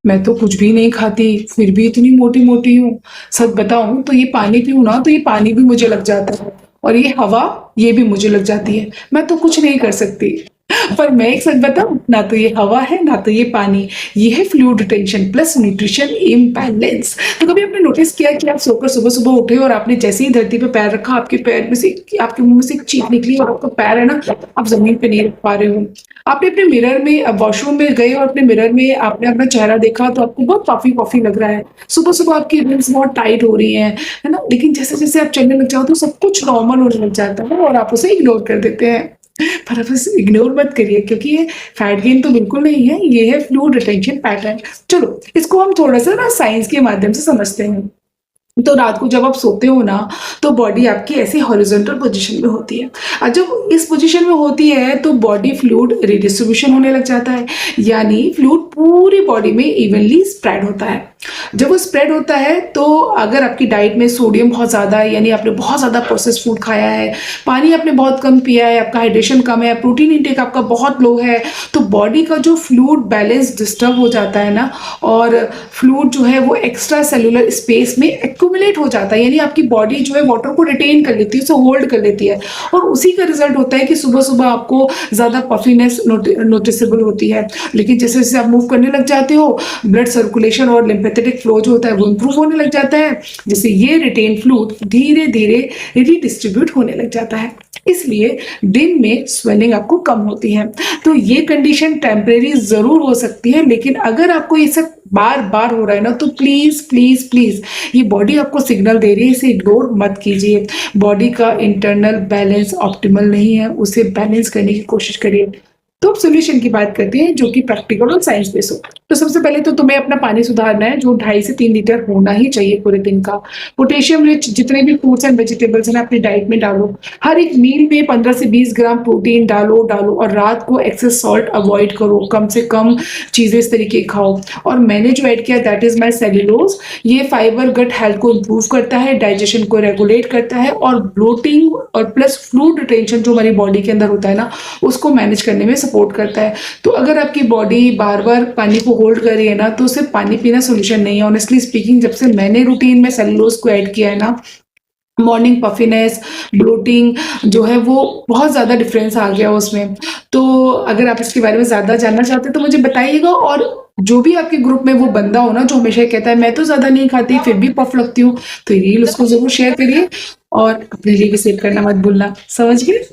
मैं तो कुछ भी नहीं खाती, फिर भी इतनी मोटी-मोटी हूँ। सच बताऊँ तो ये पानी पीऊँ ना, तो ये पानी भी मुझे लग जाता है और ये हवा, ये भी मुझे लग जाती है। मैं तो कुछ नहीं कर सकती। पर मैं एक सच बताऊँ, ना तो ये हवा है, ना तो ये पानी। ये है fluid retention plus nutrition imbalance. तो कभी आपने नोटिस किया कि आप सोकर सुबह-सुबह उठे और आपने जैसे ही धरती पे पैर रखा, आपके पैर में से आपके मुँह में से एक चीख निकली और आपका पैर है ना, आप ज़मीन पे नहीं रख पा रहे हो। आपने अपने मिरर में वॉशरूम में गए और अपने मिरर में आपने अपना चेहरा देखा तो आपको बहुत पफ़ी-पफ़ी लग रहा है। सुबह-सुबह आपकी रिंग्स बहुत टाइट हो रही हैं, है ना? लेकिन जैसे-जैसे आप चलने लग जाओ तो सब कुछ नॉर्मल होने लग जाता है और आप उसे इग्नोर कर देते हैं। पर आप इसे इग्नोर मत करिए क्योंकि ये फैट गेन तो बिल्कुल नहीं है, ये है फ्लूइड रिटेंशन पैटर्न। चलो, इसको हम थोड़ा-सा ना साइंस के माध्यम से समझते हैं। तो रात को जब आप सोते हो ना, तो बॉडी आपकी ऐसी हॉरिज़ॉन्टल पोज़ीशन में होती है। जब इस पोज़ीशन में होती है, तो बॉडी फ्लूइड रीडिस्ट्रीब्यूशन होने लग जाता है, यानी फ्लूइड पूरी बॉडी में इवनली स्प्रेड होता है। जब वो स्प्रेड होता है, तो अगर आपकी डाइट में सोडियम बहुत ज़्यादा है, यानी आपने बहुत ज़्यादा प्रोसेस्ड फूड खाया है, पानी आपने बहुत कम पिया है, आपका हाइड्रेशन कम है, प्रोटीन इंटेक आपका बहुत लो है, तो बॉडी का जो फ्लूइड बैलेंस डिस्टर्ब हो जाता है ना और फ्लूइड जो है वो एक्स्ट्रा सेलुलर स्पेस में एक्यूमुलेट हो जाता है, यानी आपकी बॉडी जो है वाटर को रिटेन कर लेती है, उसे होल्ड कर लेती है और उसी का रिजल्ट होता है कि सुबह-सुबह आपको ज़्यादा पफिनेस नोटिसेबल होती है। लेकिन जैसे-जैसे आप मूव करने लग जाते हो, ब्लड सर्कुलेशन और लिम्फेटिक फ्लो जो होता है वो इम्प्रूव होने लग जाता है, जिससे ये रिटेन फ्लूइड धीरे-धीरे रीडिस्ट्रीब्यूट होने लग जाता है। इसलिए दिन में स्वेलिंग आपको कम होती है। तो ये कंडीशन टेम्परेरी ज़रूर हो सकती है, लेकिन अगर आपको ये सब बार-बार हो रहा है ना, तो प्लीज़, प्लीज़, प्लीज़ ये बॉडी आपको सिग्नल दे रही है, इसे इग्नोर मत कीजिए। बॉडी का इंटरनल बैलेंस ऑप्टिमल नहीं है, उसे बैलेंस करने की कोशिश करिए। तो अब सॉल्यूशन की बात करते हैं जो कि प्रैक्टिकल और साइंस बेस्ड हो। तो सबसे पहले तो तुम्हें अपना पानी सुधारना है, जो 2.5 से 3 लीटर होना ही चाहिए पूरे दिन का। पोटेशियम रिच जितने भी फ्रूट्स एंड वेजिटेबल्स हैं ना अपनी डाइट में डालो। हर एक मील में 15 से 20 ग्राम प्रोटीन डालो और रात को एक्सेस सॉल्ट अवॉइड करो। कम से कम चीज़ें इस तरीके की खाओ। और मैंने जो ऐड किया दैट इज़ माय सेल्यूलोज। ये फाइबर गट हेल्थ को इम्प्रूव करता है, डाइजेशन को रेगुलेट करता है और ब्लोटिंग और प्लस फ्लूइड रिटेंशन जो हमारी बॉडी के अंदर होता है ना, उसको मैनेज करने में सपोर्ट करता है। तो अगर आपकी बॉडी बार-बार पानी को होल्ड कर रही है ना, तो सिर्फ पानी पीना सॉल्यूशन नहीं है। ऑनेस्टली स्पीकिंग, जब से मैंने रूटीन में सेल्यूलोज को ऐड किया है ना, मॉर्निंग पफिनेस, ब्लोटिंग जो है वो बहुत ज़्यादा डिफरेंस आ गया उसमें। तो अगर आप इसके बारे में ज़्यादा जानना चाहते हैं तो मुझे बताइएगा और जो भी आपके ग्रुप में वो बंदा हो ना जो हमेशा ये कहता है मैं तो ज़्यादा नहीं खाती फिर भी पफ लगती हूँ, तो ये रील उसको ज़रूर शेयर करिए और अपने लिए भी सेव करना मत भूलना। समझ गए?